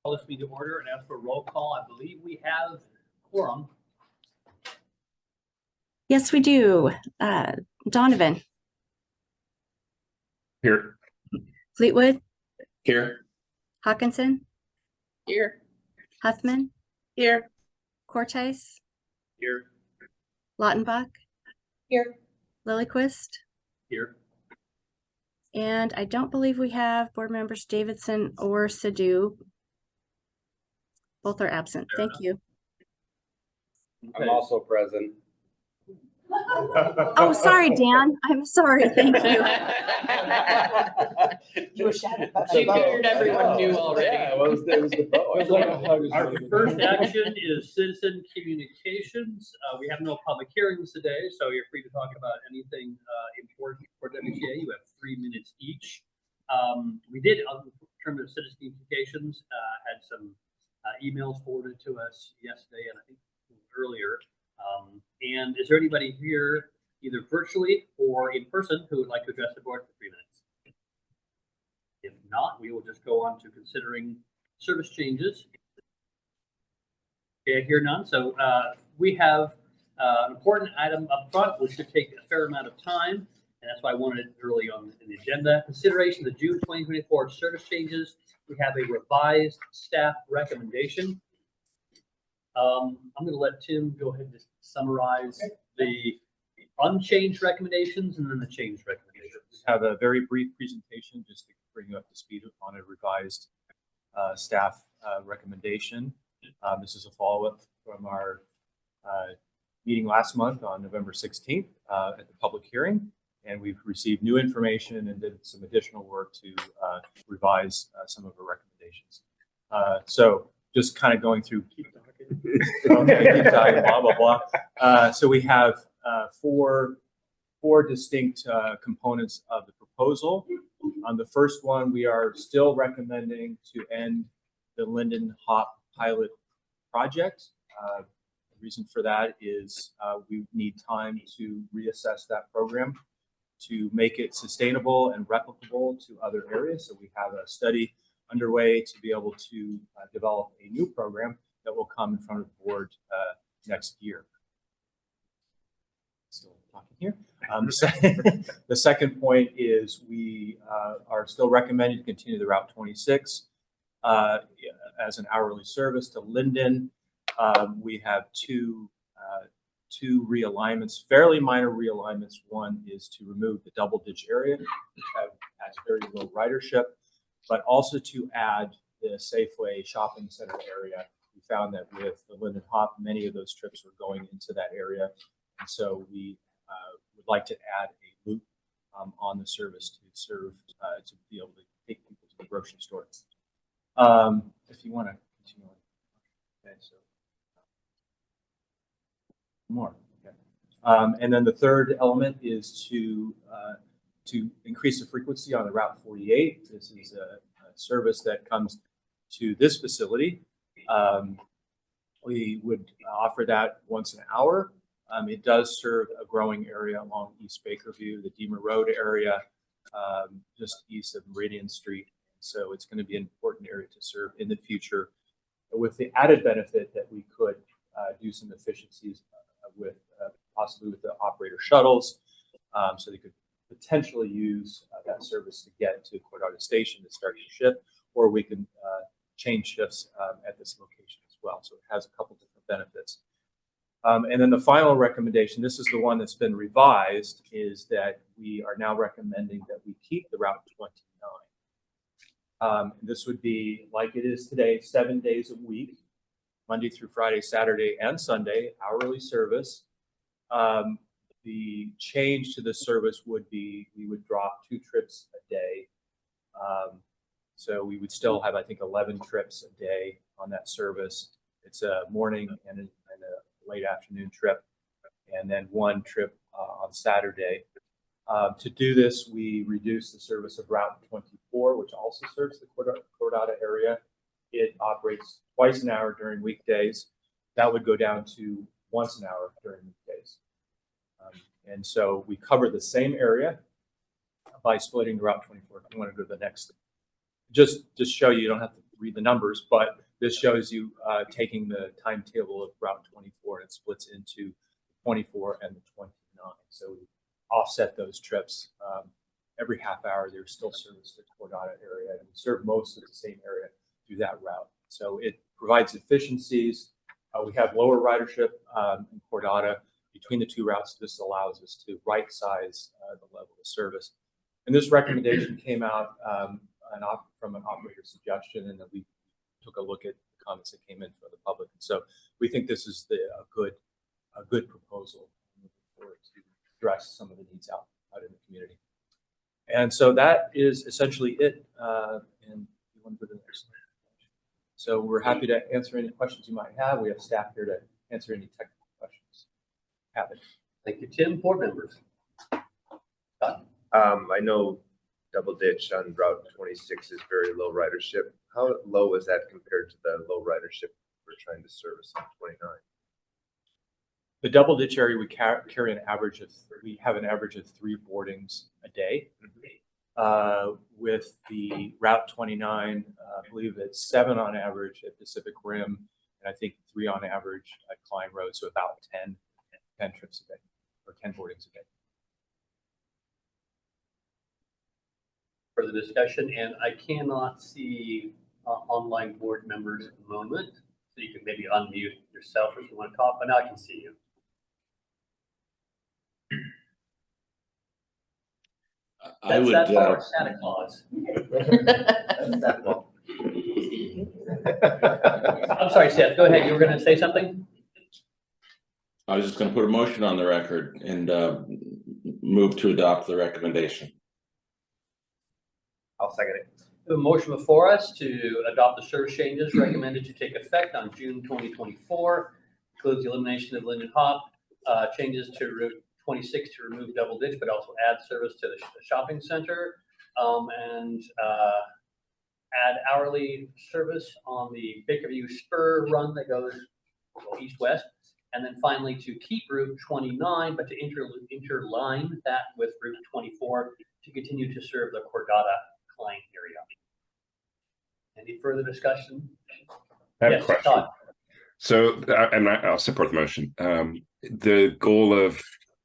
Call this meeting to order and ask for a roll call. I believe we have quorum. Yes, we do. Donovan. Here. Fleetwood. Here. Hawkinson. Here. Huffman. Here. Cortez. Here. Lautenbach. Here. Lilyquist. Here. And I don't believe we have board members Davidson or Sadhu. Both are absent. Thank you. I'm also present. Oh, sorry, Dan. I'm sorry. Thank you. You were shadowed by She my bow. figured everyone knew already. Yeah, it was the bow. Our first action is citizen communications. We have no public hearings today, so you're free to talk about anything important for WTA. You have 3 minutes each. We did, in terms of citizen communications, had some emails forwarded to us yesterday and I think earlier. And is there anybody here, either virtually or in person, who would like to address the board for 3 minutes? If not, we will just go on to considering service changes. Okay, I hear none. So we have an important item up front, which should take a fair amount of time, and that's why I wanted it early on in the agenda. Consideration of the June 2024 service changes. We have a revised staff recommendation. I'm going to let Tim go ahead and summarize the unchanged recommendations and then the changed recommendations. Have a very brief presentation just to bring you up to speed on a revised staff recommendation. This is a follow-up from our meeting last month on November 16th at the public hearing, and we've received new information and did some additional work to revise some of our recommendations. So just kind of going through, okay, keep talking, blah, blah, blah. So we have four distinct components of the proposal. On the first one, we are still recommending to end the Linden Hop pilot project. The reason for that is we need time to reassess that program to make it sustainable and replicable to other areas. So we have a study underway to be able to develop a new program that will come in front of the board next year. Still talking here. The second point is we are still recommending to continue the Route 26 as an hourly service to Linden. We have two realignments, fairly minor realignments. One is to remove the double ditch area, which has very low ridership, but also to add the Safeway shopping center area. We found that with the Linden Hop, many of those trips were going into that area. And so we would like to add a loop on the service to serve, to be able to take people to the grocery store. If you want to continue on. Okay, so more. Okay. And then the third element is to increase the frequency on the Route 48. This is a service that comes to this facility. We would offer that once an hour. It does serve a growing area along East Bakerview, the Deemer Road area, just east of Meridian Street. So it's going to be an important area to serve in the future, with the added benefit that we could do some efficiencies with possibly with the operator shuttles, so they could potentially use that service to get to Coronado Station to start your shift, or we can change shifts at this location as well. So it has a couple different benefits. And then the final recommendation, this is the one that's been revised, is that we are now recommending that we keep the Route 29. This would be like it is today, 7 days a week, Monday through Friday, Saturday, and Sunday, hourly service. The change to the service would be we would drop 2 trips a day. So we would still have, I think, 11 trips a day on that service. It's a morning and a late afternoon trip, and then 1 trip on Saturday. To do this, we reduce the service of Route 24, which also serves the Coronado area. It operates twice an hour during weekdays. That would go down to once an hour during weekdays. And so we cover the same area by splitting the Route 24. If you want to go to the next, just show you don't have to read the numbers, but this shows you taking the timetable of Route 24 and it splits into 24 and the 29. So we offset those trips. Every half hour, there's still service to the Cordata area, and we serve most of the same area through that route. So it provides efficiencies. We have lower ridership in Cordata between the two routes. This allows us to right size the level of service. And this recommendation came out from an operator suggestion, and then we took a look at the comments that came in from the public. And so we think this is a good proposal to address some of the needs out in the community. And so that is essentially it. And you want to go to the next slide. So we're happy to answer any questions you might have. We have staff here to answer any technical questions. Happy. Thank you, Tim. Board members. I know Double Ditch on Route 26 is very low ridership. How low is that compared to the low ridership we're trying to service on 29? The Double Ditch area, we carry an average of, we have an average of 3 boardings a day. With the Route 29, I believe it's 7 on average at Pacific Rim, and I think 3 on average at Klein Road, so about 10 trips a day, or 10 boardings a day. Further discussion, and I cannot see online board members at the moment, so you can maybe unmute yourself if you want to talk, but now I can see you. I That's would. that part, Santa Claus. I'm sorry, Seth, go ahead. You were going to say something? I was just going to put a motion on the record and move to adopt the recommendation. I'll second it. We have a motion before us to adopt the service changes recommended to take effect on June 2024. Includes the elimination of Linden Hop, changes to Route 26 to remove Double Ditch, but also add service to the shopping center, and add hourly service on the Bakerview Spur run that goes east-west. And then finally to keep Route 29, but to interline that with Route 24 to continue to serve the Cordata Klein area. Any further discussion? I have Yes, a question. Todd. So, and I'll support the motion. The goal of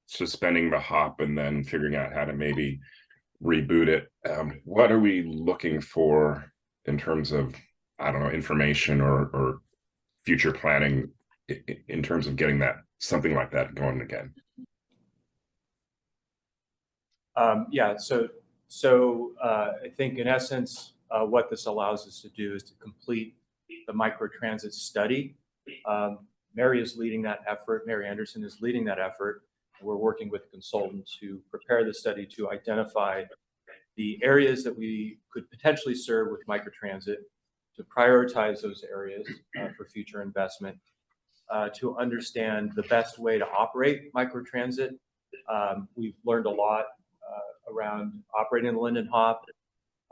suspending the hop and then figuring out how to maybe reboot it. What are we looking for in terms of, I don't know, information or future planning in terms of getting that, something like that going again? Yeah, so I think in essence, what this allows us to do is to complete the microtransit study. Mary is leading that effort. Mary Anderson is leading that effort. We're working with a consultant to prepare the study to identify the areas that we could potentially serve with microtransit, to prioritize those areas for future investment, to understand the best way to operate microtransit. We've learned a lot around operating the Linden Hop,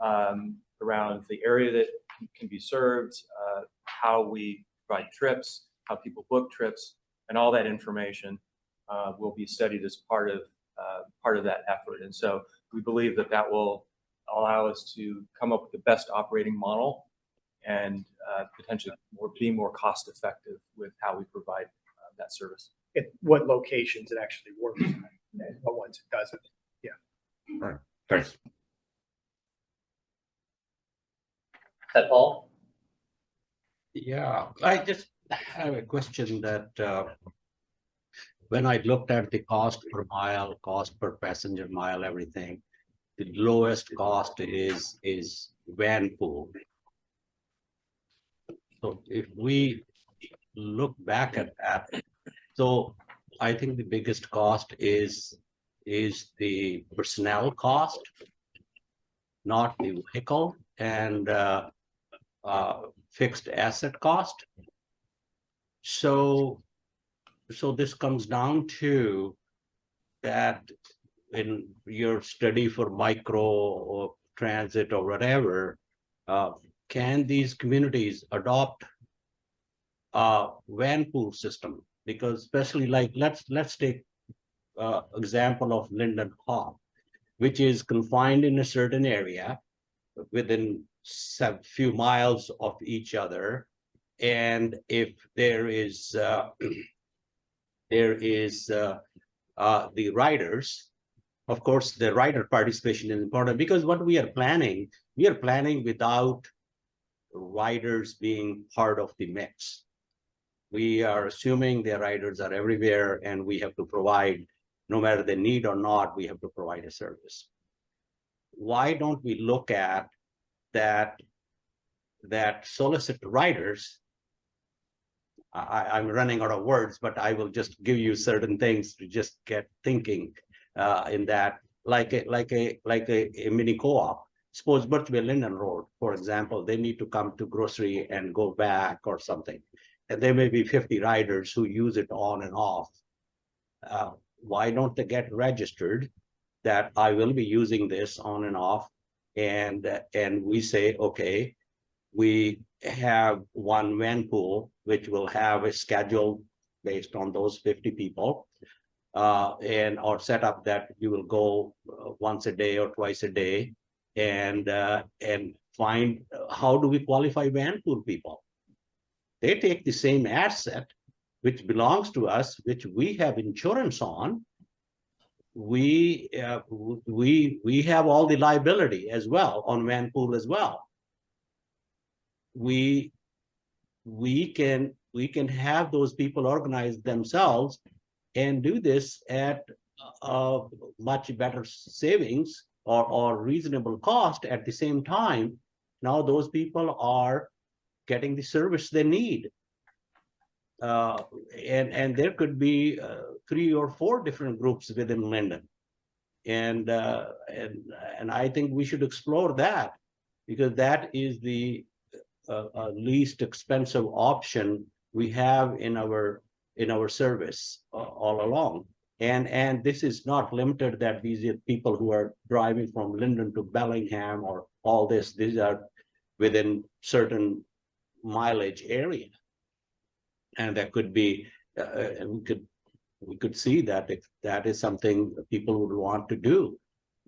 around the area that can be served, how we provide trips, how people book trips, and all that information will be studied as part of that effort. And so we believe that that will allow us to come up with the best operating model and potentially be more cost effective with how we provide that service. At what locations it actually works and what ones it doesn't. Yeah. All right, thanks. Is that Paul? Yeah, I just have a question that when I looked at the cost per mile, cost per passenger mile, everything, the lowest cost is van pool. So if we look back at that, so I think the biggest cost is the personnel cost, not the vehicle and fixed asset cost. So this comes down to that in your study for micro or transit or whatever, can these communities adopt a van pool system? Because especially like, let's take example of Linden Hop, which is confined in a certain area, within few miles of each other. And if there is the riders, of course, the rider participation is important, because what we are planning without riders being part of the mix. We are assuming the riders are everywhere, and we have to provide, no matter the need or not, we have to provide a service. Why don't we look at that solicit riders? I'm running out of words, but I will just give you certain things to just get thinking in that, like a mini co-op. Suppose Birchville Linden Road, for example, they need to come to grocery and go back or something. And there may be 50 riders who use it on and off. Why don't they get registered that I will be using this on and off? And we say, okay, we have one van pool, which will have a schedule based on those 50 people, or set up that you will go once a day or twice a day, and find how do we qualify van pool people? They take the same asset which belongs to us, which we have insurance on. We have all the liability as well on van pool as well. We can have those people organize themselves and do this at much better savings or reasonable cost at the same time. Now those people are getting the service they need. And there could be 3 or 4 different groups within Linden. And I think we should explore that, because that is the least expensive option we have in our service all along. And this is not limited that these are people who are driving from Linden to Bellingham or all this. These are within certain mileage area. And that could be, we could see that if that is something people would want to do.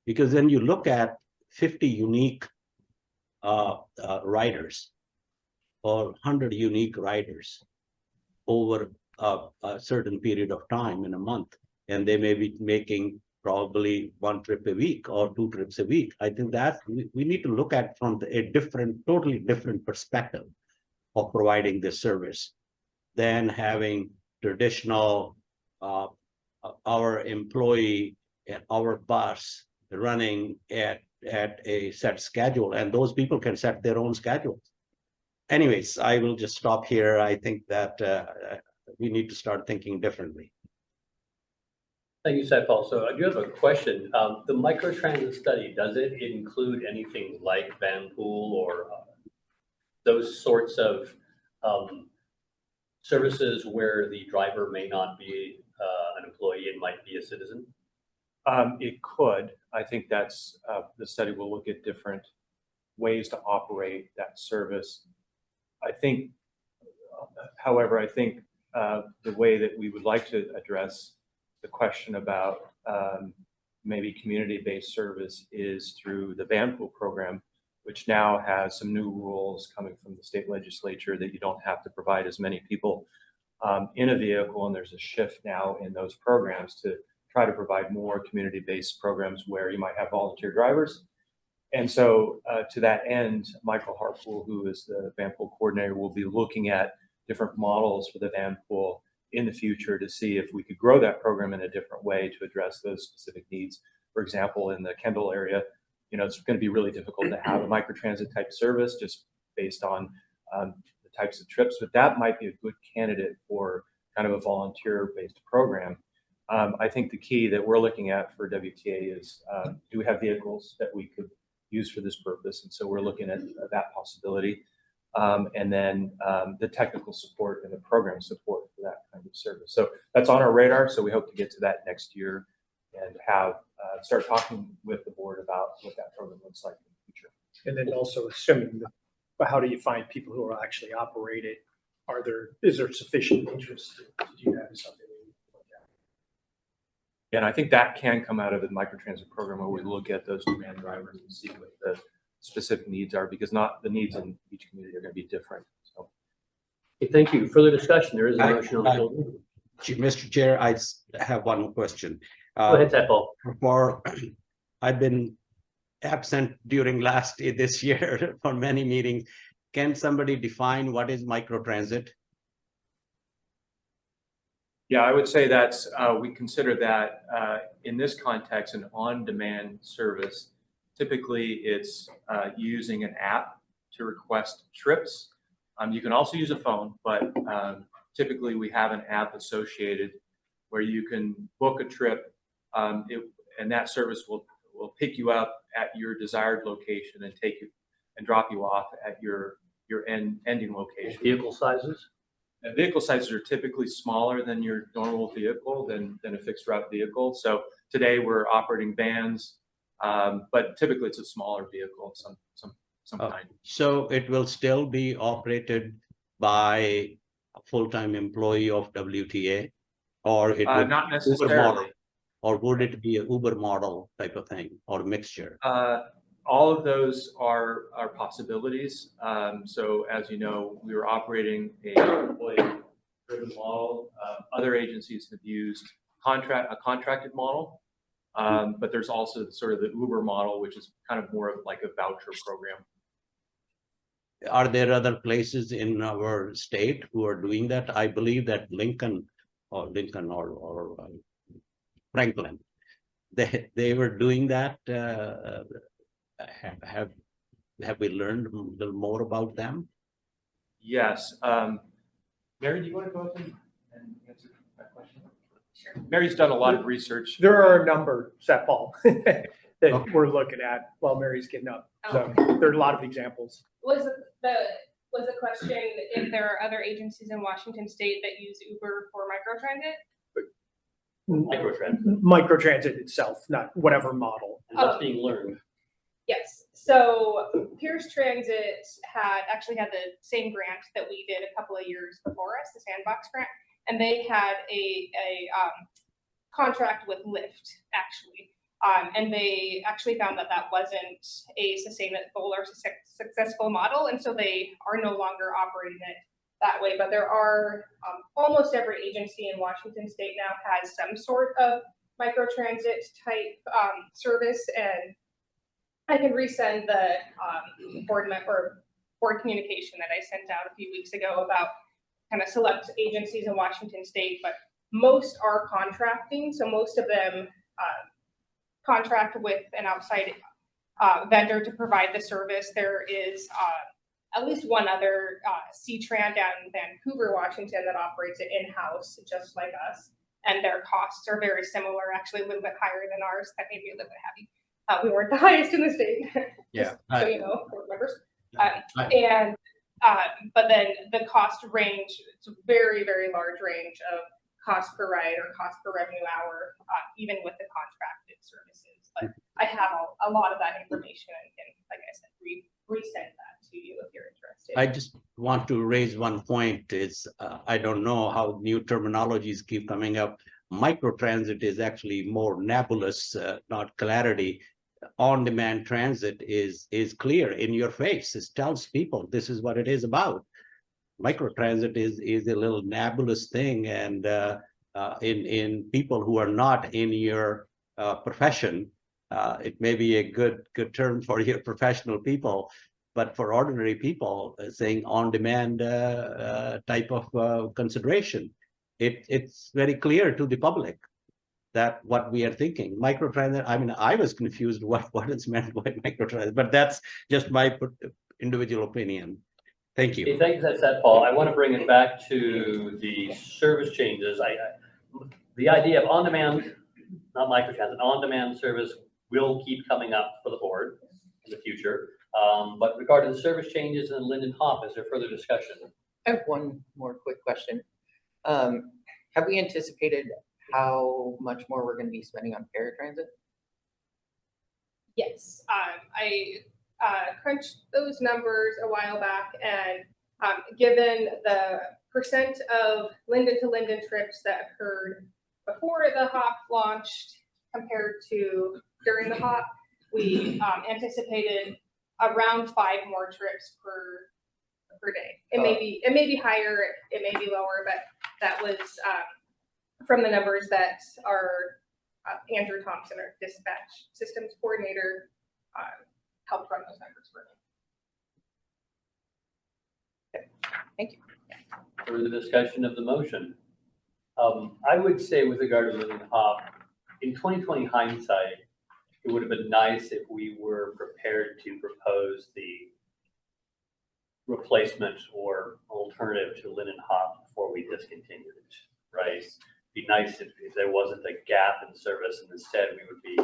Because then you look at 50 unique riders or 100 unique riders over a certain period of time in a month, and they may be making probably 1 trip a week or 2 trips a week. I think that we need to look at from a totally different perspective of providing this service than having traditional our employee and our bus running at a set schedule, and those people can set their own schedules. Anyways, I will just stop here. I think that we need to start thinking differently. Thank you, Saipal. So I do have a question. The microtransit study, does it include anything like van pool or those sorts of services where the driver may not be an employee and might be a citizen? It could. I think that's the study will look at different ways to operate that service. I think, however, I think the way that we would like to address the question about maybe community-based service is through the van pool program, which now has some new rules coming from the state legislature that you don't have to provide as many people in a vehicle. And there's a shift now in those programs to try to provide more community-based programs where you might have volunteer drivers. And so to that end, Michael Harpool, who is the van pool coordinator, will be looking at different models for the van pool in the future to see if we could grow that program in a different way to address those specific needs. For example, in the Kendall area, you know, it's going to be really difficult to have a microtransit type service just based on the types of trips, but that might be a good candidate for kind of a volunteer-based program. I think the key that we're looking at for WTA is, do we have vehicles that we could use for this purpose? And so we're looking at that possibility. And then the technical support and the program support for that kind of service. So that's on our radar. So we hope to get to that next year and have start talking with the board about what that program looks like in the future. And then also assuming that, but how do you find people who will actually operate it? Is there sufficient interest to do that? Is something we look at? And I think that can come out of the microtransit program where we look at those demand drivers and see what specific needs are, because not the needs in each community are going to be different. So, Okay, thank you. Further discussion? There is a I- motion on the I- table. Mr. Chair, have one more question. Go ahead, Paul. I've been absent during this year for many meetings. Can somebody define what is microtransit? yeah, I would say that's, we consider that in this context, an on-demand service. Typically, it's using an app to request trips. You can also use a phone, but typically we have an app associated where you can book a trip, and that service will pick you up at your desired location and take you and drop you off at your ending location. Vehicle sizes? And vehicle sizes are typically smaller than your normal vehicle, than a fixed route vehicle. So today we're operating vans, but typically it's a smaller vehicle, some kind. So it will still be operated by a full-time employee of WTA, or it would Not be Uber model, necessarily. or would it be an Uber model type of thing, or a mixture? All of those are possibilities. So as you know, we were operating a employee-driven model. Other agencies have used a contracted model, but there's also sort of the Uber model, which is kind of more of like a voucher program. Are there other places in our state who are doing that? I believe that Lincoln or Franklin, they were doing that. Have we learned a little more about them? Yes. Mary, do you want to go ahead and answer that question? Sure. Mary's done a lot of research. There are a number, Seth Paul, that we're looking at while Mary's getting up. So there are a lot of examples. Was the question if there are other agencies in Washington State that use Uber for microtransit? Microtransit itself, not whatever model. And that's being learned. Yes. So Pierce Transit actually had the same grant that we did a couple of years before us, the Sandbox grant, and they had a contract with Lyft actually. And they actually found that wasn't a sustainable or successful model, and so they are no longer operating it that way. But there are almost every agency in Washington State now has some sort of microtransit type service, and I can resend the board communication that I sent out a few weeks ago about kind of select agencies in Washington State, but most are contracting, so most of them contract with an outside vendor to provide the service. There is at least one other C-Tran down in Vancouver, Washington that operates it in-house, just like us. And their costs are very similar, actually a little bit higher than ours. That made me a little bit happy. We weren't the highest in the state. Yeah. So, you know, board members. But then the cost range, it's a very, very large range of cost per ride or cost per revenue hour, even with the contracted services. But I have a lot of that information and can, like I said, resend that to you if you're interested. I just want to raise one point is, I don't know how new terminologies keep coming up. Microtransit is actually more nebulous, not clarity. On-demand transit is clear in your face. It tells people this is what it is about. Microtransit is a little nebulous thing, and in people who are not in your profession, it may be a good term for your professional people, but for ordinary people, saying on-demand type of consideration, it's very clear to the public that what we are thinking. Microtransit, I mean, I was confused what is meant by microtransit, but that's just my individual opinion. Thank you. Okay, thank you for that, Paul. I want to bring it back to the service changes. The idea of on-demand, not microtransit, on-demand service will keep coming up for the board in the future. But regarding the service changes in Linden Hop, is there further discussion? I have one more quick question. Have we anticipated how much more we're going to be spending on paratransit? Yes, I crunched those numbers a while back, and given the percent of Linden to Linden trips that occurred before the hop launched compared to during the hop, we anticipated around 5 more trips per day. It may be higher, it may be lower, but that was from the numbers that our Andrew Thompson, our dispatch systems coordinator, helped run those numbers for me. Thank you. Further discussion of the motion. I would say with regard to Living Hop, in 2020 hindsight, it would have been nice if we were prepared to propose the replacement or alternative to Linen Hop before we discontinued it, right? It'd be nice if there wasn't a gap in service, and instead we would be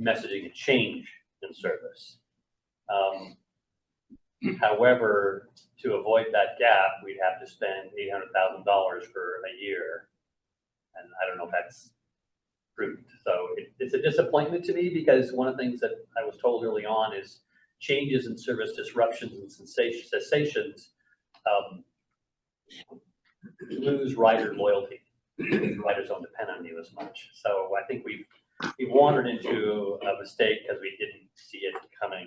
messaging a change in service. However, to avoid that gap, we'd have to spend $800,000 for a year. And I don't know if that's prudent. So it's a disappointment to me, because one of the things that I was told early on is changes in service, disruptions and cessations lose rider loyalty. Riders don't depend on you as much. So I think we've wandered into a mistake because we didn't see it coming.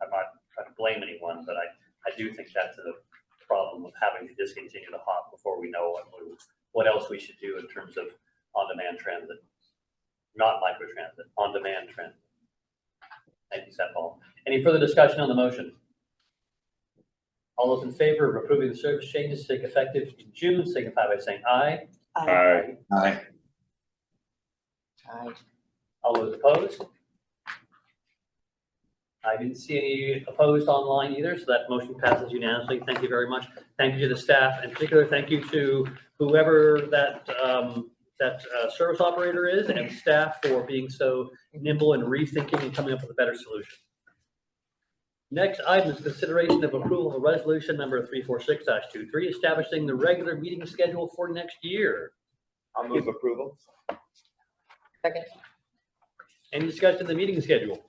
I'm not trying to blame anyone, but I do think that's a problem of having to discontinue the hop before we know what else we should do in terms of on-demand transit, not microtransit, on-demand transit. Thank you, Seth Paul. Any further discussion on the motion? All those in favor of approving the service changes to take effective in June, signify by saying aye. Aye. Aye. Aye. All those opposed? I didn't see any opposed online either, so that motion passes unanimously. Thank you very much. Thank you to the staff. In particular, thank you to whoever that service operator is and staff for being so nimble and rethinking and coming up with a better solution. Next item is consideration of approval of resolution number 346-23, establishing the regular meeting schedule for next year. I'll move approval. Second. Any discussion of the meeting schedule?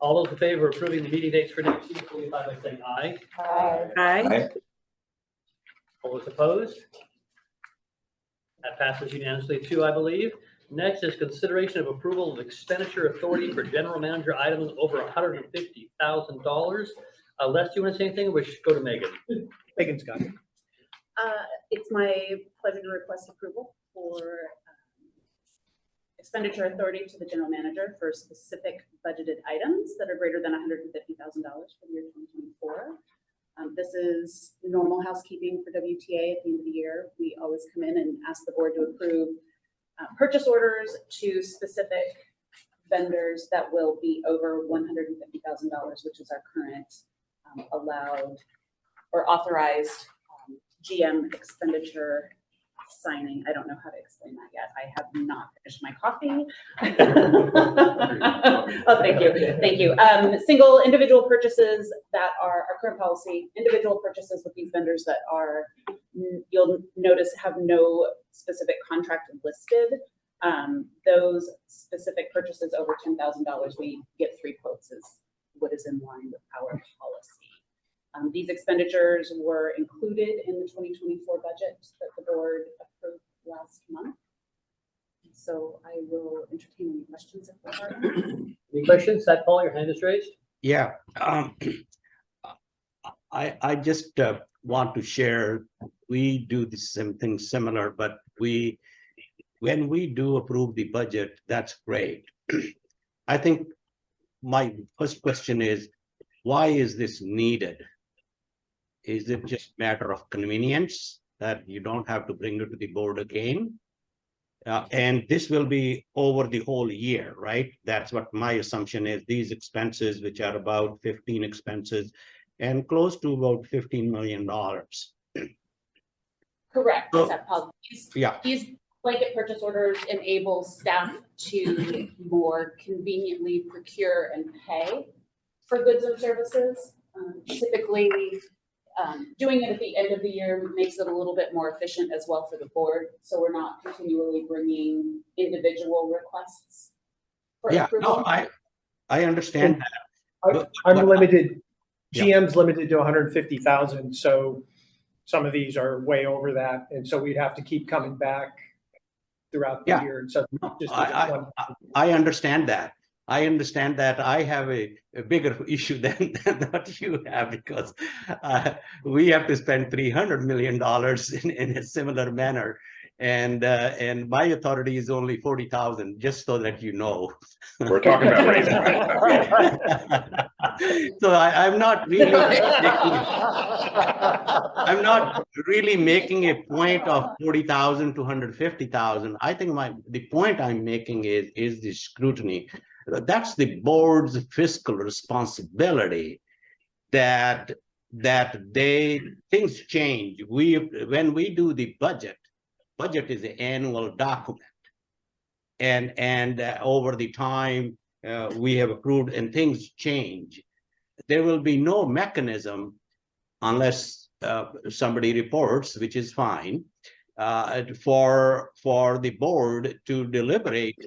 All those in favor of approving the meeting dates for next year, signify by saying aye. Aye. Aye. All those opposed? That passes unanimously too, I believe. Next is consideration of approval of expenditure authority for general manager items over $150,000. Les, do you want to say anything, or we should go to Megan? Megan's got it. It's my pleasure to request approval for expenditure authority to the general manager for specific budgeted items that are greater than $150,000 for the year 2024. This is normal housekeeping for WTA at the end of the year. We always come in and ask the board to approve purchase orders to specific vendors that will be over $150,000, which is our current allowed or authorized GM expenditure signing. I don't know how to explain that yet. I have not finished my coffee. Oh, thank you. Thank you. Single individual purchases that are our current policy, individual purchases with these vendors that are, you'll notice, have no specific contract listed. Those specific purchases over $10,000, we get 3 quotes is what is in line with our policy. These expenditures were included in the 2024 budget that the board approved last month. So I will entertain any questions if there are any. Any questions? Seth Paul, your hand is raised. Yeah, I just want to share, we do the same thing similar, but when we do approve the budget, that's great. I think my first question is, why is this needed? Is it just a matter of convenience that you don't have to bring it to the board again? And this will be over the whole year, right? That's what my assumption is. These expenses, which are about 15 expenses and close to about $15 million. Correct. So, These blanket purchase orders enable staff to more conveniently procure and pay for goods and services. Typically, doing it at the end of the year makes it a little bit more efficient as well for the board. So we're not continually bringing individual requests for approval. No, I understand that. I'm limited, GM's limited to 150,000. So some of these are way over that. And so we'd have to keep coming back throughout the year. And so I understand that. I understand that I have a bigger issue than what you have, because we have to spend $300 million in a similar manner. And my authority is only 40,000, just so that you know. We're talking about raising money. So I'm not really making a point of 40,000 to 150,000. I think the point I'm making is the scrutiny. That's the board's fiscal responsibility, that things change. When we do the budget is an annual document, and over the time we have approved and things change. There will be no mechanism unless somebody reports, which is fine, for the board to deliberate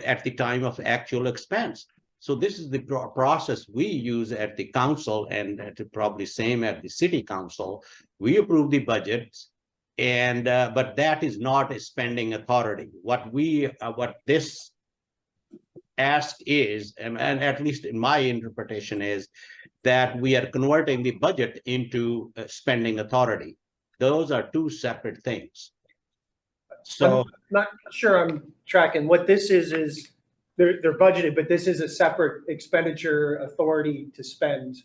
at the time of actual expense. So this is the process we use at the council, and probably same at the city council. We approve the budgets, and but that is not a spending authority. What this ask is, and at least in my interpretation, is that we are converting the budget into a spending authority. Those are two separate things. So I'm not sure I'm tracking. What this is they're budgeted, but this is a separate expenditure authority to spend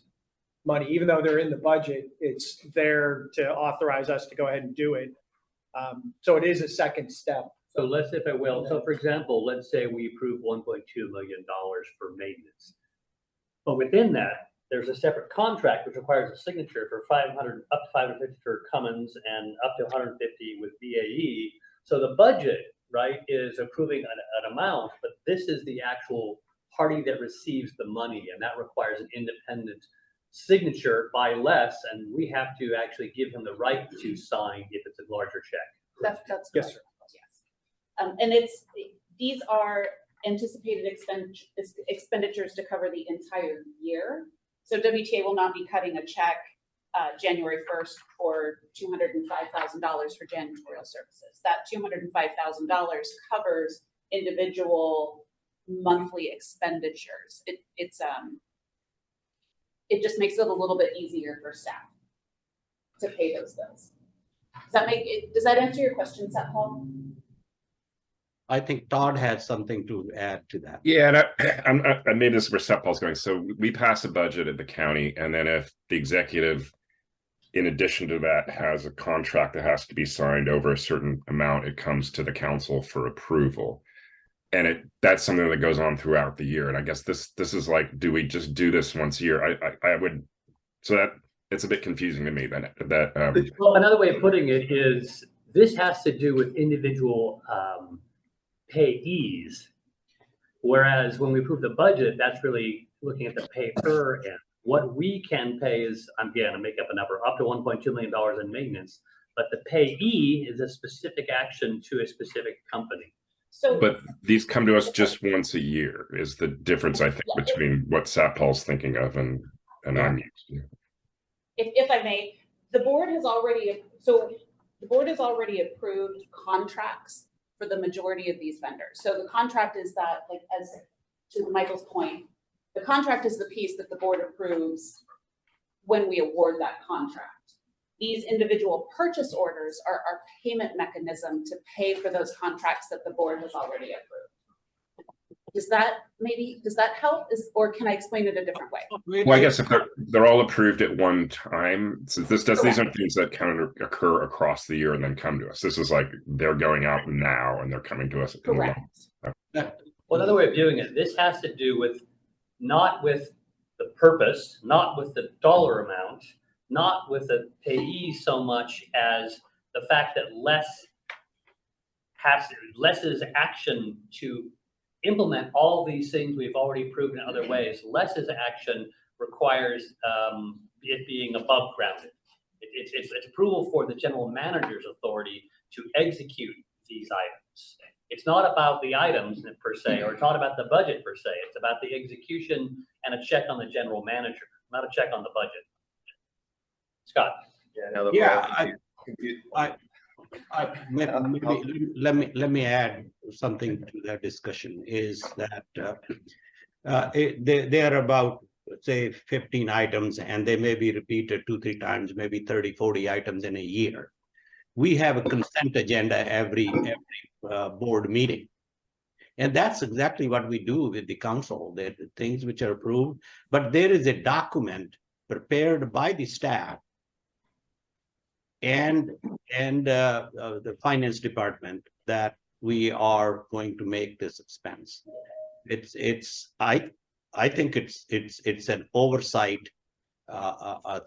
money. Even though they're in the budget, it's there to authorize us to go ahead and do it. So it is a second step. So let's, if I will, so for example, let's say we approve $1.2 million for maintenance. But within that, there's a separate contract which requires a signature for 500, up to 550 for Cummins and up to 150 with BAE. So the budget, right, is approving an amount, but this is the actual party that receives the money, and that requires an independent signature by less, and we have to actually give him the right to sign if it's a larger check. That's Yes, correct. sir. Yes. And these are anticipated expenditures to cover the entire year. So WTA will not be cutting a check January 1st for $205,000 for janitorial services. That $205,000 covers individual monthly expenditures. It just makes it a little bit easier for staff to pay those bills. Does that answer your question, Seth Paul? I think Todd has something to add to that. Yeah, and I made this where Seth Paul's going. So we pass a budget at the county, and then if the executive, in addition to that, has a contract that has to be signed over a certain amount, it comes to the council for approval. And that's something that goes on throughout the year. And I guess this is like, do we just do this once a year? I would, so that it's a bit confusing to me that Well, another way of putting it is this has to do with individual payees, whereas when we approve the budget, that's really looking at the pay per, and what we can pay is, again, I make up a number, up to $1.2 million in maintenance, but the payee is a specific action to a specific company. So, but these come to us just once a year is the difference, I think, between what Seth Paul's thinking of and I'm used to. if I may, the board has already approved contracts for the majority of these vendors. So the contract is that, like, as to Michael's point, the contract is the piece that the board approves when we award that contract. These individual purchase orders are our payment mechanism to pay for those contracts that the board has already approved. Does that help? Or can I explain it a different way? Well, I guess if they're all approved at one time, so these aren't things that kind of occur across the year and then come to us. This is like they're going out now and they're coming to us. Correct. Well, another way of doing it, this has to do with not with the purpose, not with the dollar amount, not with the payee so much as the fact that less is action to implement all these things we've already proven in other ways. Less is action requires it being above grounded. It's approval for the general manager's authority to execute these items. It's not about the items per se, or it's not about the budget per se. It's about the execution and a check on the general manager, not a check on the budget. Scott. Let me add something to that discussion, is that They are about, say, 15 items, and they may be repeated 2-3 times, maybe 30-40 items in a year. We have a consent agenda every board meeting. And that's exactly what we do with the council, the things which are approved, but there is a document prepared by the staff and the finance department that we are going to make this expense. I think it's an oversight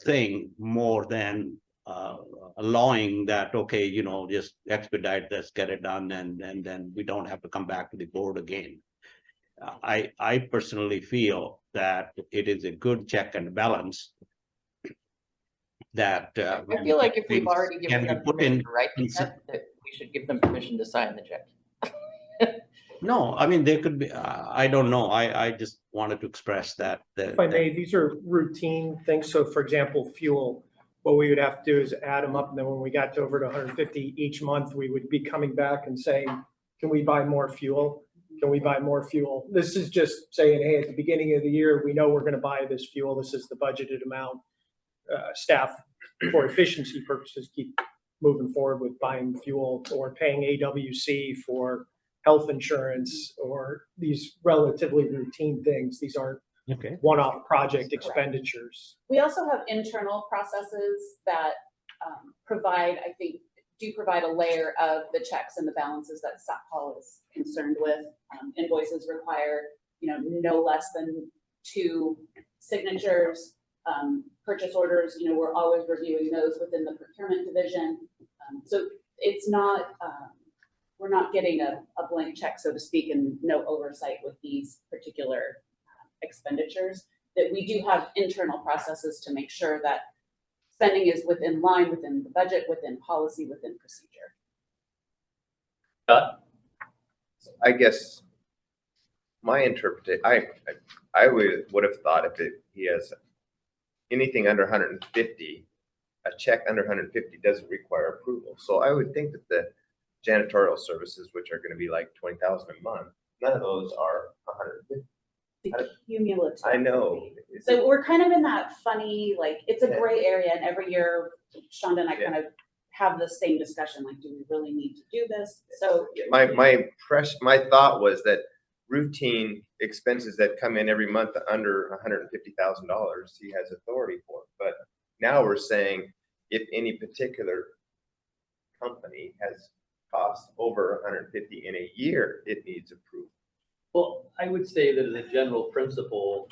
thing more than allowing that, okay, you know, just expedite this, get it done, and then we don't have to come back to the board again. I personally feel that it is a good check and balance that I feel like if we've already given can be them put permission in to write the check, that we should give them permission to sign the check. No, I mean, there could be, I don't know, I just wanted to express that. If I may, these are routine things. So for example, fuel, what we would have to do is add them up. And then when we got to over to 150 each month, we would be coming back and saying, can we buy more fuel? Can we buy more fuel? This is just saying, hey, at the beginning of the year, we know we're going to buy this fuel. This is the budgeted amount. Staff, for efficiency purposes, keep moving forward with buying fuel or paying AWC for health insurance or these relatively routine things. These aren't one-off project expenditures. We also have internal processes that provide, I think, do provide a layer of the checks and the balances that Scott Hall is concerned with. Invoices require, you know, no less than 2 signatures. Purchase orders, you know, we're always reviewing those within the procurement division. So it's not, we're not getting a blank check, so to speak, and no oversight with these particular expenditures. That we do have internal processes to make sure that spending is within line, within the budget, within policy, within procedure. I guess my interpretation, I would have thought if he has anything under 150, a check under 150 doesn't require approval. So I would think that the janitorial services, which are going to be like 20,000 a month, none of those are 150. The cumulative. I know. So we're kind of in that funny, like, it's a gray area, and every year Shonda and I kind of have the same discussion, like, do we really need to do this? So my thought was that routine expenses that come in every month under $150,000, he has authority for. But now we're saying if any particular company has costs over 150 in a year, it needs approval. Well, I would say that as a general principle,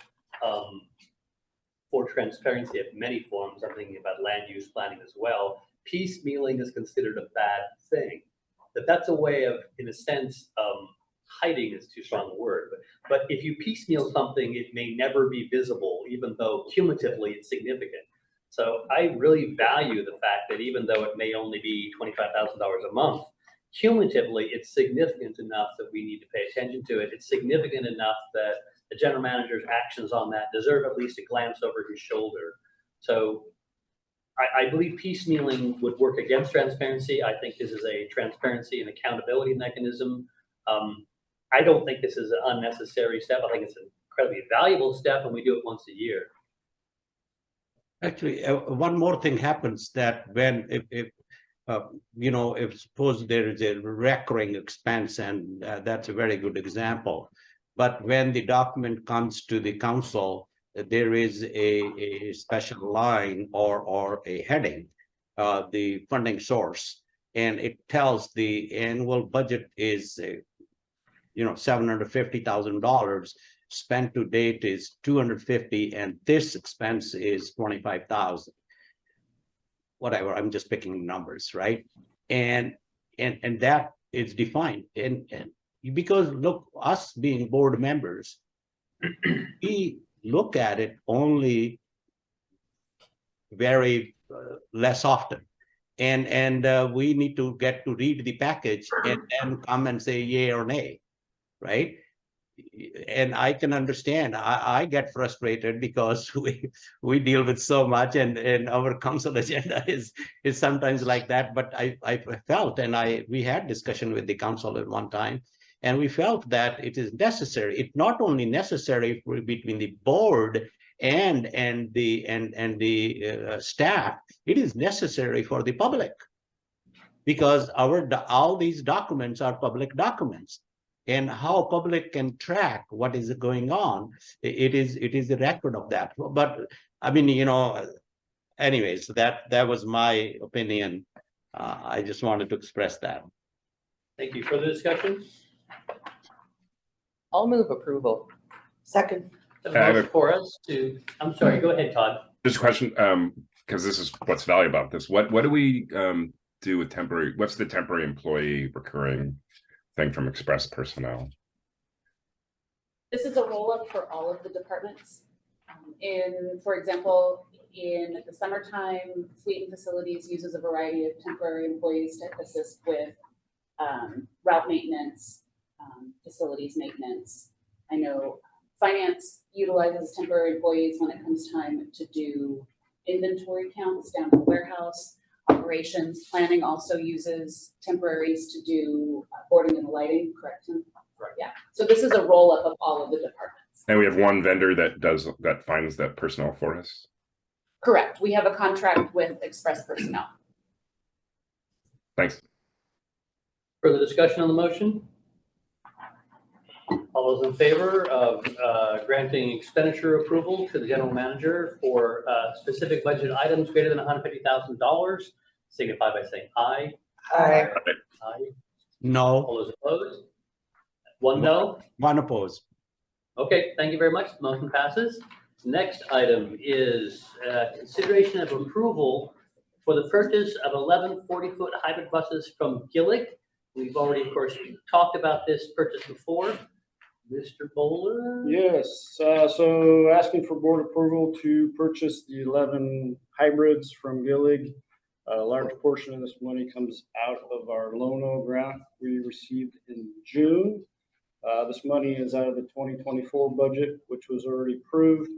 for transparency of many forms, I'm thinking about land use planning as well, piecemealing is considered a bad thing. That's a way of, in a sense, hiding is too strong a word, but if you piecemeal something, it may never be visible, even though cumulatively it's significant. So I really value the fact that even though it may only be $25,000 a month, cumulatively it's significant enough that we need to pay attention to it. It's significant enough that the general manager's actions on that deserve at least a glance over his shoulder. So I believe piecemealing would work against transparency. I think this is a transparency and accountability mechanism. I don't think this is an unnecessary step. I think it's an incredibly valuable step, and we do it once a year. Actually, one more thing happens that when, if you know, if suppose there is a recurring expense, and that's a very good example. But when the document comes to the council, there is a special line or a heading, the funding source, and it tells the annual budget is you know, $750,000, spent to date is 250, and this expense is 25,000. Whatever, I'm just picking numbers, right? And that is defined. And because look, us being board members, we look at it only very less often. And we need to get to read the package and then come and say yay or nay. Right? And I can understand, I get frustrated because we deal with so much, and our council agenda is sometimes like that. But I felt, and we had discussion with the council at one time, And we felt that it is necessary. It's not only necessary for between the board and the staff, it is necessary for the public. Because all these documents are public documents. And how public can track what is going on, it is a record of that. But I mean, anyways, that was my opinion. I just wanted to express that. Thank you. Further discussion? I'll move approval. Second. Have a motion for us to, I'm sorry, go ahead, Todd. Just a question, because this is what's valuable about this. What do we do with temporary? What's the temporary employee recurring thing from Express personnel? This is a roll-up for all of the departments. For example, in the summertime, Fleet and Facilities uses a variety of temporary employees to assist with route maintenance, facilities maintenance. I know Finance utilizes temporary employees when it comes time to do inventory counts down at the warehouse. Operations planning also uses temporaries to do boarding and lighting, correct? Right. Yeah. So this is a roll-up of all of the departments. And we have one vendor that finds that personnel for us. Correct. We have a contract with Express Personnel. Thanks. Further discussion on the motion? All those in favor of granting expenditure approval to the general manager for specific budget items greater than $150,000, signify by saying aye. Aye. Aye. No. All those opposed? One no? One opposed. Okay, thank you very much. The motion passes. Next item is consideration of approval for the purchase of 11 40-foot hybrid buses from Gillig. We've already, of course, talked about this purchase before. Mr. Bowler? Yes, so asking for board approval to purchase the 11 hybrids from Gillig. A large portion of this money comes out of our Lono grant we received in June. This money is out of the 2024 budget, which was already approved.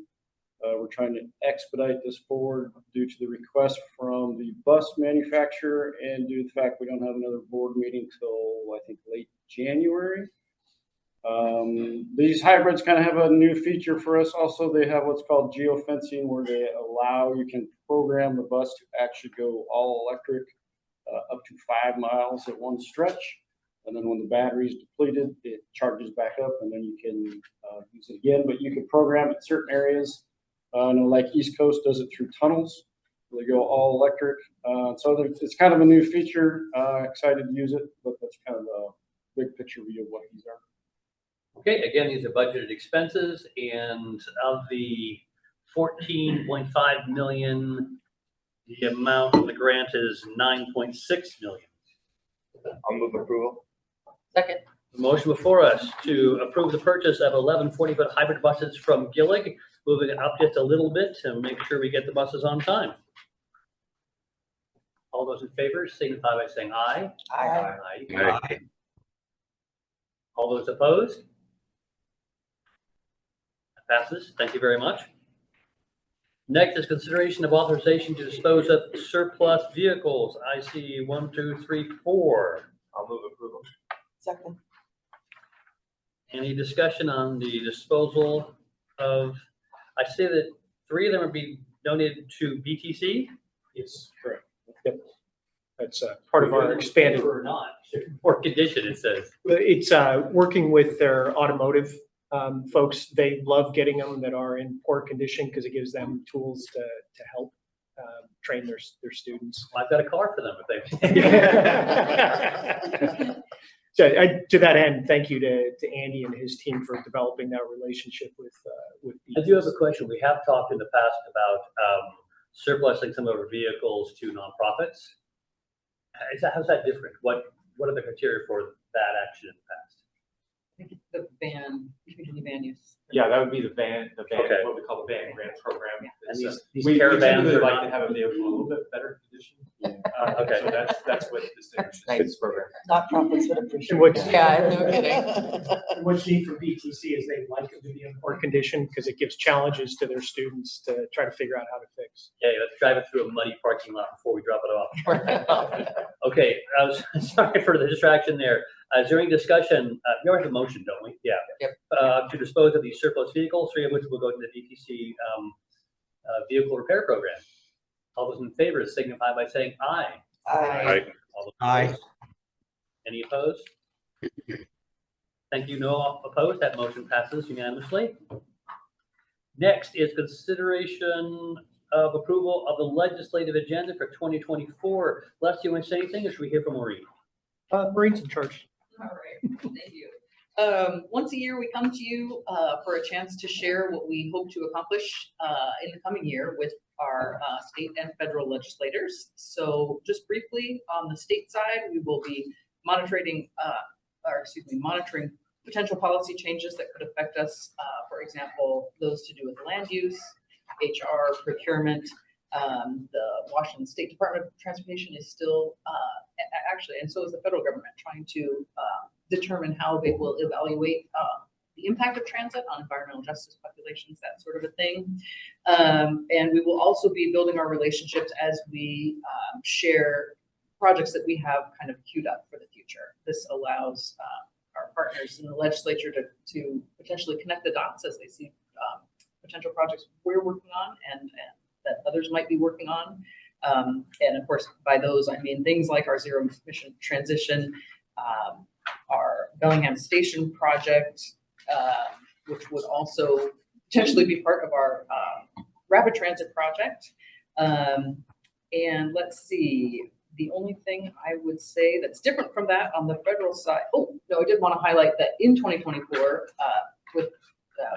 We're trying to expedite this forward due to the request from the bus manufacturer and due to the fact we don't have another board meeting till I think late January. These hybrids kind of have a new feature for us. Also, they have what's called geofencing, where they allow, you can program the bus to actually go all electric up to 5 miles at one stretch. And then when the battery is depleted, it charges back up and then you can use it again. But you can program it certain areas. I know like East Coast does it through tunnels. They go all electric. So it's kind of a new feature. Excited to use it, but that's kind of a big picture view of what these are. Okay, again, these are budgeted expenses, and of the 14.5 million, the amount of the grant is 9.6 million. I'll move approval. Second. The motion before us to approve the purchase of 11 40-foot hybrid buses from Gillig, moving it up just a little bit to make sure we get the buses on time. All those in favor signify by saying aye. Aye. Aye. All those opposed? That passes. Thank you very much. Next is consideration of authorization to dispose of surplus vehicles. I see 1, 2, 3, 4. I'll move approval. Second. Any discussion on the disposal of, I say that 3 of them are being donated to BTC? Yes, correct. Yep. That's part of our expanded. Or not, poor condition, it says. It's working with their automotive folks. They love getting them that are in poor condition because it gives them tools to help train their students. I've got a car for them if they. So to that end, thank you to Andy and his team for developing that relationship with I do have a question. We have talked in the past about surplusing some of our vehicles to nonprofits. How's that different? What are the criteria for that action in the past? I think it's the van, usually van use. Yeah, that would be the van, Okay. what we call the van grant program. And It's, these we caravans typically are like not- to have a vehicle in a little bit better condition. Okay. So that's what distinguishes Nice. this program. Not profits, but appreciate. What's- Yeah, no kidding. What's neat from BTC is they like them to be in poor condition because it gives challenges to their students to try to figure out how to fix. Yeah, let's drive it through a muddy parking lot before we drop it off. Okay, I was sorry for the distraction there. Is there any discussion? We already have a motion, don't we? Yeah. Yep. To dispose of these surplus vehicles, 3 of which will go to the DTC vehicle repair program. All those in favor signify by saying aye. Aye. All those Aye. opposed? Any opposed? Thank you. No opposed. That motion passes unanimously. Next is consideration of approval of the legislative agenda for 2024. Les, do you want to say anything, or should we hear from Maureen? Maureen's in charge. All right, thank you. Once a year, we come to you for a chance to share what we hope to accomplish in the coming year with our state and federal legislators. So just briefly, on the state side, we will be monitoring potential policy changes that could affect us. For example, those to do with land use, HR, procurement. The Washington State Department of Transportation is still actually, and so is the federal government, trying to determine how they will evaluate the impact of transit on environmental justice populations, that sort of a thing. And we will also be building our relationships as we share projects that we have kind of queued up for the future. This allows our partners in the legislature to potentially connect the dots as they see potential projects we're working on and that others might be working on. And of course, by those, I mean things like our zero emission transition, our Bellingham Station project, which would also potentially be part of our rapid transit project. And let's see, the only thing I would say that's different from that on the federal side, oh, no, I did want to highlight that in 2024,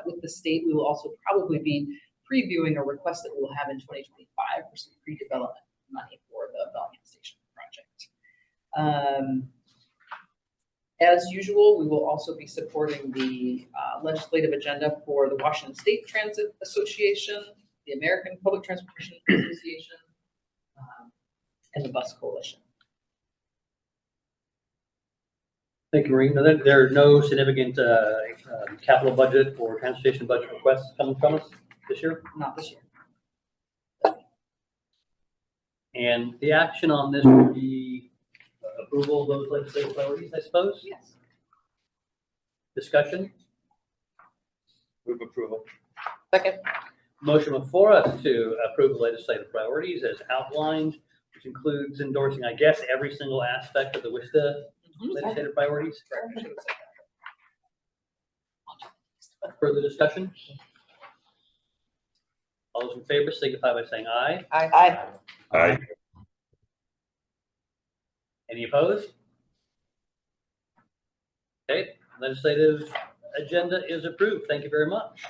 with the state, we will also probably be previewing a request that we will have in 2025 for some pre-development money for the Bellingham Station project. As usual, we will also be supporting the legislative agenda for the Washington State Transit Association, the American Public Transportation Association, and the Bus Coalition. Thank you, Maureen. There are no significant capital budget or transportation budget requests coming from us this year? Not this year. And the action on this would be approval of those legislative priorities, I suppose? Yes. Discussion? Move approval. Second. Motion before us to approve the legislative priorities as outlined, which includes endorsing, I guess, every single aspect of the WISTA legislative priorities. Further discussion? All those in favor signify by saying aye. Aye. Aye. Any opposed? Okay, legislative agenda is approved. Thank you very much.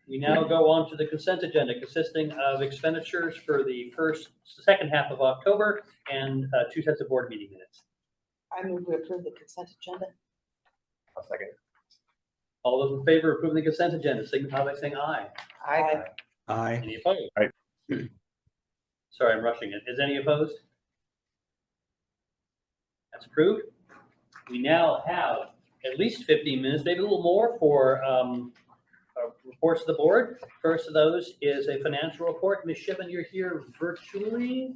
We now go on to the consent agenda consisting of expenditures for the second half of October and 2 sets of board meeting minutes. I move to approve the consent agenda. I'll second. All those in favor of approving the consent agenda signify by saying aye. Aye. Aye. Any opposed? Aye. Sorry, I'm rushing it. Is any opposed? That's approved. We now have at least 15 minutes, maybe a little more, for reports to the board. First of those is a financial report. Ms. Shipman, you're here virtually.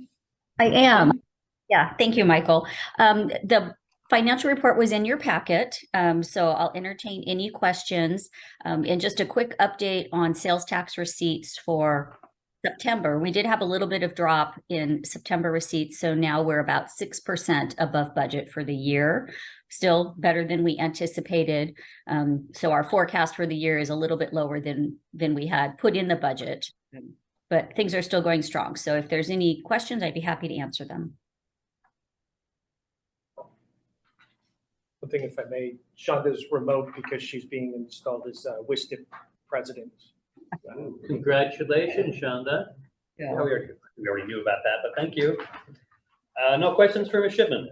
I am. Yeah, thank you, Michael. The financial report was in your packet, so I'll entertain any questions. And just a quick update on sales tax receipts for September. We did have a little bit of drop in September receipts, so now we're about 6% above budget for the year. Still better than we anticipated. So our forecast for the year is a little bit lower than we had put in the budget, but things are still going strong. So if there's any questions, I'd be happy to answer them. One thing, if I may, Shonda's remote because she's being installed as WISTA president. Congratulations, Shonda. Yeah. We already knew about that, but thank you. No questions for Ms. Shipman?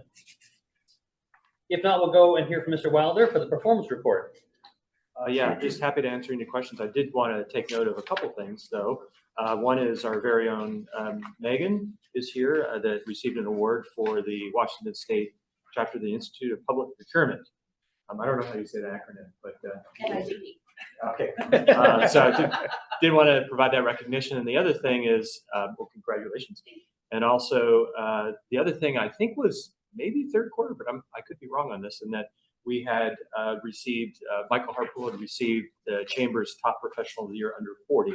If not, we'll go and hear from Mr. Wilder for the performance report. Yeah, just happy to answer any questions. I did want to take note of a couple things, though. One is our very own Megan is here that received an award for the Washington State chapter of the Institute of Public Procurement. I don't know how you say the acronym, but okay. So I did want to provide that recognition. And the other thing is, well, congratulations. And also the other thing I think was maybe third quarter, but I could be wrong on this, and that we had received, Michael Harpool had received the Chamber's Top Professional of the Year under 40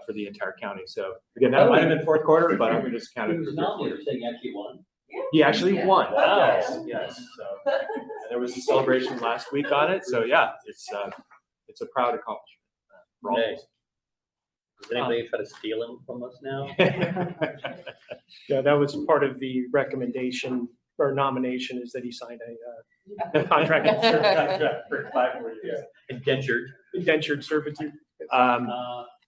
for the entire county. So again, that might have been fourth quarter, but I'm going to just count it. He was nominated, saying he actually won. He actually won. Wow. Yes. So and there was a celebration last week on it. So yeah, it's a proud accomplishment. For all of Okay. us. Does anybody try to steal him from us now? Yeah, that was part of the recommendation or nomination, is that he signed a contract. For 5 more years. Indentured servitude.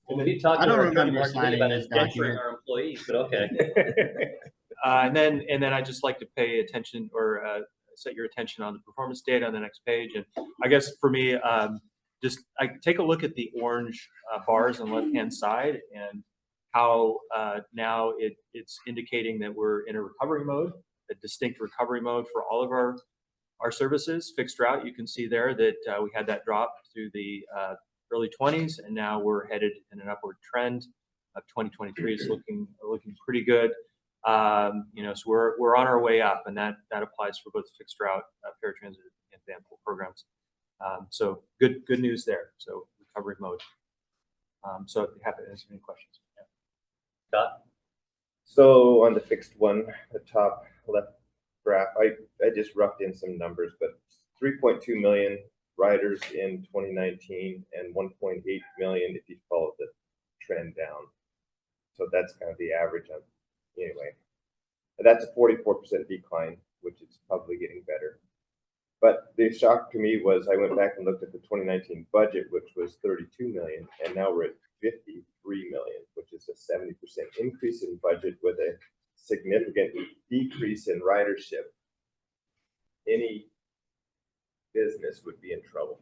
We'll be talking I don't to our attorney remember Mark Lee signing about this indenturing document. our employees, but okay. And then I'd just like to pay attention or set your attention on the performance data on the next page. And I guess for me, just take a look at the orange bars on the left-hand side and how now it's indicating that we're in a recovery mode, a distinct recovery mode for all of our services. Fixed route, you can see there that we had that drop through the early 20s, and now we're headed in an upward trend. 2023 is looking pretty good. So we're on our way up, and that applies for both fixed route, paratransit, and van pool programs. So good news there. So recovery mode. So I'd be happy to answer any questions. Yeah. Scott? So on the fixed one, the top left graph, I just roughed in some numbers, but 3.2 million riders in 2019 and 1.8 million if you follow the trend down. So that's kind of the average on, anyway. That's a 44% decline, which is probably getting better. But the shock to me was I went back and looked at the 2019 budget, which was 32 million, and now we're at 53 million, which is a 70% increase in budget with a significant decrease in ridership. Any business would be in trouble.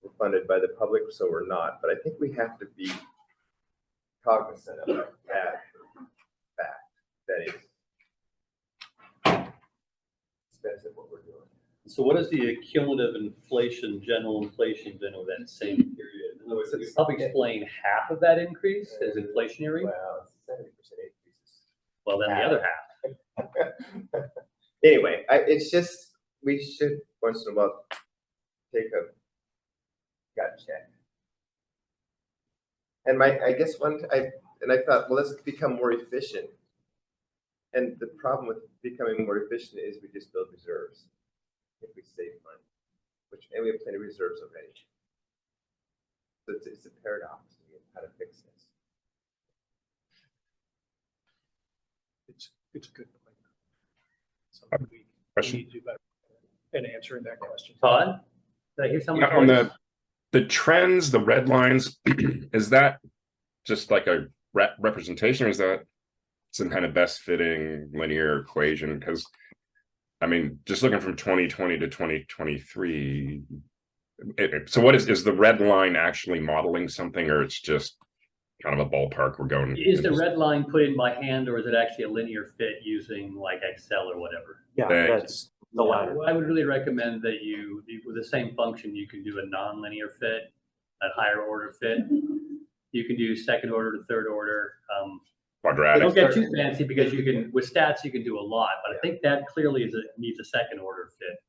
We're funded by the public, so we're not. But I think we have to be cognizant of that fact that it's expensive what we're doing. So what is the cumulative inflation, general inflation been over that same period? In other words, you probably explain half of that increase as inflationary. Well, 70% increases. Well, then the other half. Anyway, it's just, we should once in a while take a gut check. And I guess I thought, well, let's become more efficient. And the problem with becoming more efficient is we just build reserves if we save money, and we have plenty of reserves already. So it's a paradox how to fix this. It's a good point. Something we need to do better in answering that question. Todd, did I hear someone? On the trends, the red lines, is that just like a representation, or is that some kind of best fitting linear equation? Because I mean, just looking from 2020 to 2023, so what is the red line actually modeling something, or it's just kind of a ballpark we're going? Is the red line put in by hand, or is it actually a linear fit using like Excel or whatever? Yeah, that's the latter. I would really recommend that with the same function, you can do a non-linear fit, a higher order fit. You can do second order to third order. Quadratic. Don't get too fancy, because you can, with stats, you can do a lot, but I think that clearly needs a second order fit.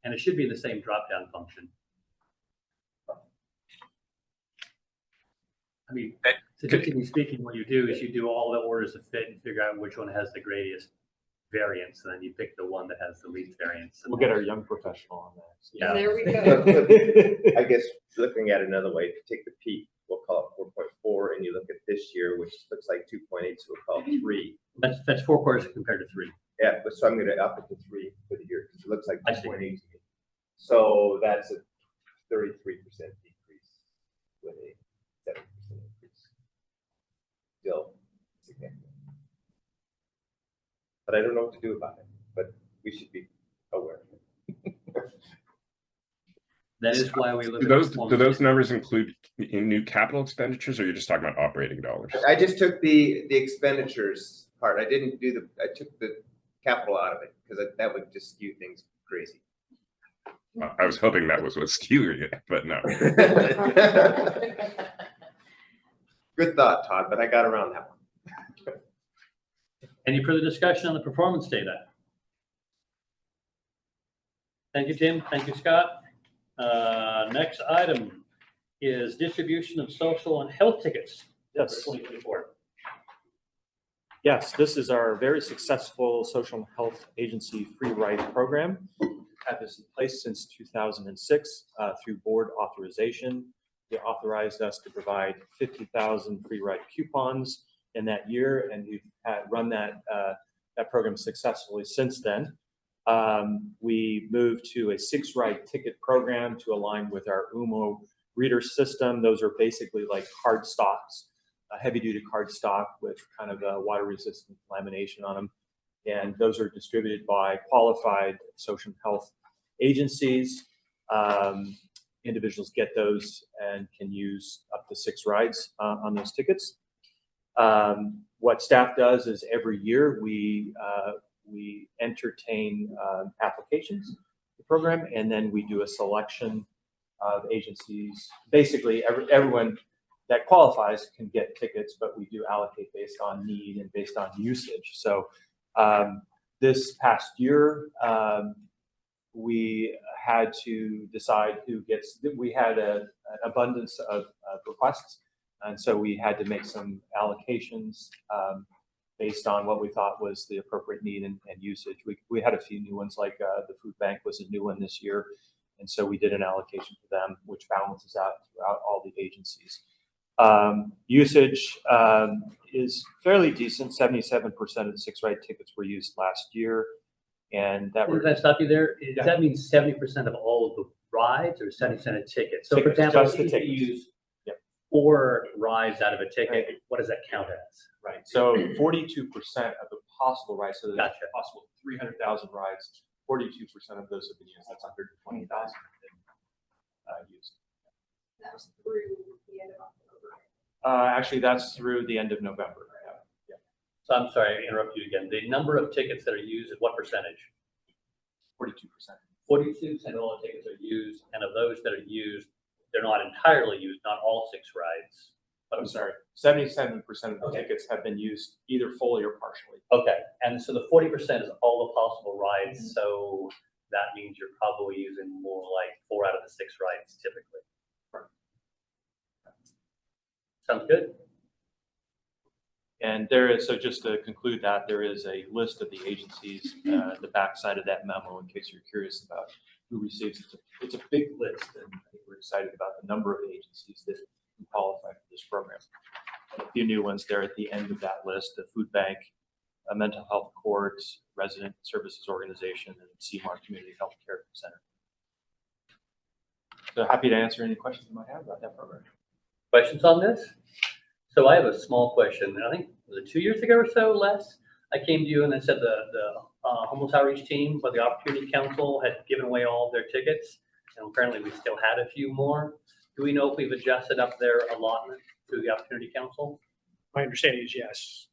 And it should be the same drop-down function. I mean, statistically speaking, what you do is you do all the orders of fit and figure out which one has the greatest variance, and then you pick the one that has the least variance. We'll get our young professional on that. Yeah. There we go. I guess looking at another way, if you take the peak, we'll call it 4.4, and you look at this year, which looks like 2.8, so we'll call it 3. That's 4 quarters compared to 3. Yeah, but so I'm going to up it to 3 for the year, because it looks like 2.8 to me. So that's a 33% decrease with a 7% increase. Still significant. But I don't know what to do about it, but we should be aware. That is why we look Do at those numbers include in new capital expenditures, or you're just talking about operating dollars? I just took the expenditures part. I didn't do I took the capital out of it, because that would just skew things crazy. I was hoping that was what's skewing it, but no. Good thought, Todd, but I got around that one. Any further discussion on the performance data? Thank you, Tim. Thank you, Scott. Next item is distribution of social and health tickets for Yes. 2024. Yes, this is our very successful social and health agency free ride program. Had this in place since 2006 through board authorization. They authorized us to provide 50,000 free ride coupons in that year, and we've run that program successfully since then. We moved to a 6-ride ticket program to align with our UMO reader system. Those are basically like card stocks, a heavy-duty card stock with kind of a water-resistant lamination on them. And those are distributed by qualified social and health agencies. Individuals get those and can use up to 6 rides on those tickets. What staff does is every year we entertain applications to the program, and then we do a selection of agencies. Basically, everyone that qualifies can get tickets, but we do allocate based on need and based on usage. So this past year, we had to decide who gets. We had an abundance of requests, and so we had to make some allocations based on what we thought was the appropriate need and usage. We had a few new ones, like the food bank was a new one this year, and so we did an allocation for them, which balances out throughout all the agencies. Usage is fairly decent. 77% of the 6-ride tickets were used last year, and that. Can I stop you there? Does that mean 70% of all of the rides, or 70% of tickets? So, for example, just the if you tickets. use 4 rides out of a ticket, what does that count as? Right. So 42% of the possible rides, so there's Gotcha. possible 300,000 rides, 42% of those have been used. That's 120,000 have been used. That was through the end of October. Actually, that's through the end of November. Yeah. So I'm sorry, I interrupt you again. The number of tickets that are used is what percentage? 42%. 42% of all the tickets are used, and of those that are used, they're not entirely used, not all 6 rides. But I'm sorry, 77% of the tickets have been used either fully or partially. Okay, and so the 40% is all the possible rides, so that means you're probably using more like 4 out of the 6 rides typically. Right. Sounds good. And there is, so just to conclude that, there is a list of the agencies, the backside of that memo, in case you're curious about who receives it. It's a big list, and I think we're excited about the number of agencies that can qualify for this program. A few new ones there at the end of that list: the food bank, a mental health court, resident services organization, and CMAR Community Health Care Center. So happy to answer any questions you might have about that program. Questions on this? So I have a small question. I think was it 2 years ago or so, less. I came to you and I said the homeless outreach team, but the Opportunity Council had given away all of their tickets, and apparently we still had a few more. Do we know if we've adjusted up their allotment through the Opportunity Council? My understanding is yes.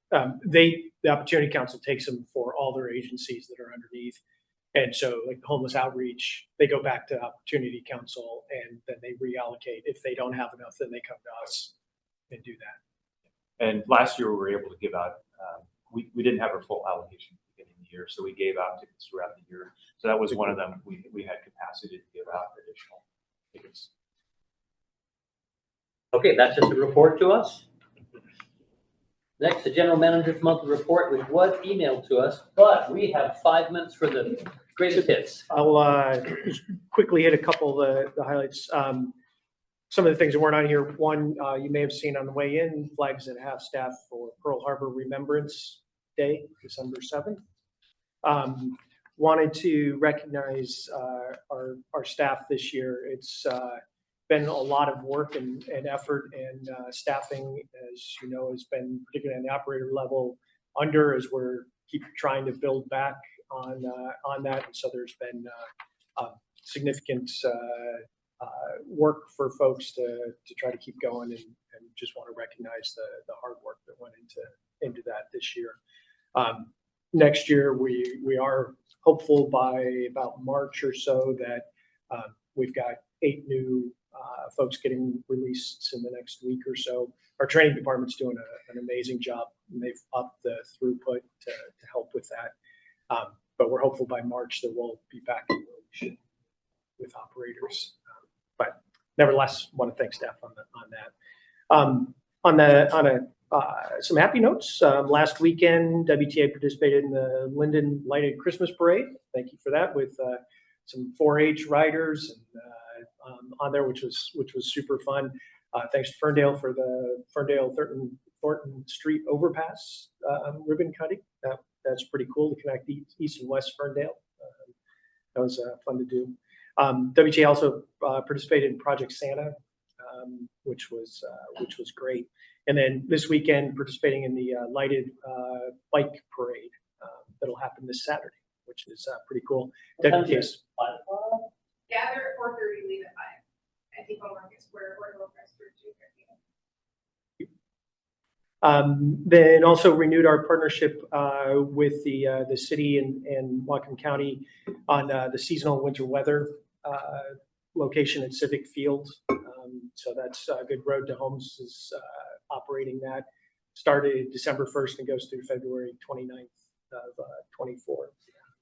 The Opportunity Council takes them for all their agencies that are underneath. And so like homeless outreach, they go back to Opportunity Council and then they reallocate. If they don't have enough, then they come to us and do that. And last year we were able to give out, we didn't have our full allocation at the beginning of the year, so we gave out tickets throughout the year. So that was one of them. We had capacity to give out additional tickets. Okay, that's just a report to us. Next, the general manager's monthly report, which was emailed to us, but we have 5 minutes for the greatest hits. I'll just quickly hit a couple of the highlights. Some of the things that weren't on here. One, you may have seen on the way in, flags at half-staff for Pearl Harbor Remembrance Day, December 7th. Wanted to recognize our staff this year. It's been a lot of work and effort, and staffing, as you know, has been, particularly on the operator level, under as we're keep trying to build back on that. And so there's been significant work for folks to try to keep going, and just want to recognize the hard work that went into that this year. Next year, we are hopeful by about March or so that we've got 8 new folks getting released in the next week or so. Our training department's doing an amazing job, and they've upped the throughput to help with that. But we're hopeful by March that we'll be back where we should operators. But nevertheless, want to thank staff on that. Some happy notes. Last weekend, WTA participated in the Linden Lighted Christmas Parade. Thank you for that, with some 4-H riders and, on there, which was super fun. Thanks to Ferndale for the Ferndale Thornton Street overpass ribbon cutting. That's pretty cool to connect East and West Ferndale. That was fun to do. WTA also participated in Project Santa, which was great. And then this weekend, participating in the lighted bike parade that'll happen this Saturday, which is pretty cool. WTA's Gather at 4:30, leave at 5. I think on Market Square or Hillcrest for 2:30. Then also renewed our partnership with the city and Whatcom County on the seasonal winter weather location at Civic Field. So that's Good Road to Homes is operating that. Started December 1st and goes through February 29th of 24.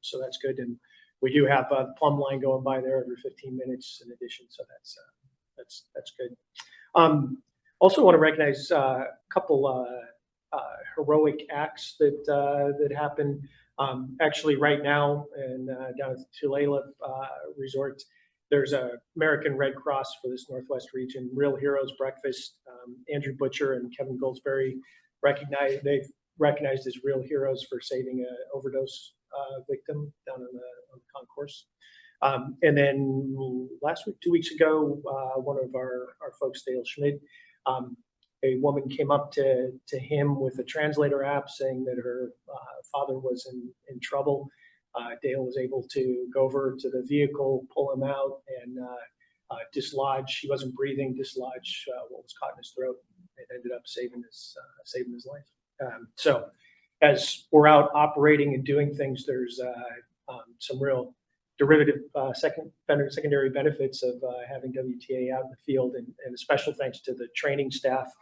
So that's good. And we do have a plumb line going by there every 15 minutes in addition. So that's good. Also want to recognize a couple heroic acts that happened actually right now, and down at the Tulalip Resort. There's a American Red Cross for this Northwest region, Real Heroes Breakfast. Andrew Butcher and Kevin Goldsberry they've recognized as real heroes for saving an overdose victim down on the concourse. And then last week, 2 weeks ago, one of our folks, Dale Schmidt, a woman came up to him with a translator app saying that her father was in trouble. Dale was able to go over to the vehicle, pull him out, and dislodge. He wasn't breathing. Dislodge what was caught in his throat. It ended up saving his life. So, as we're out operating and doing things, there's some real derivative secondary benefits of having WTA out in the field, and a special thanks to the training staff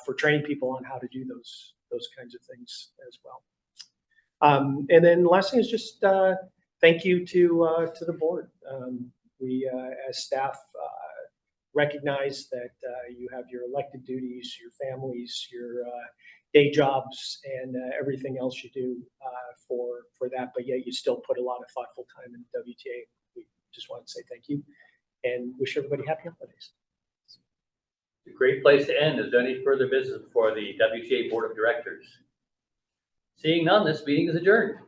for training people on how to do those kinds of things as well. And then the last thing is just thank you to the board. We as staff recognize that you have your elected duties, your families, your day jobs, and everything else you do for that, but yet you still put a lot of thoughtful time in WTA. We just want to say thank you and wish everybody happy holidays. A great place to end. Is there any further business for the WTA Board of Directors? Seeing none, this meeting is adjourned.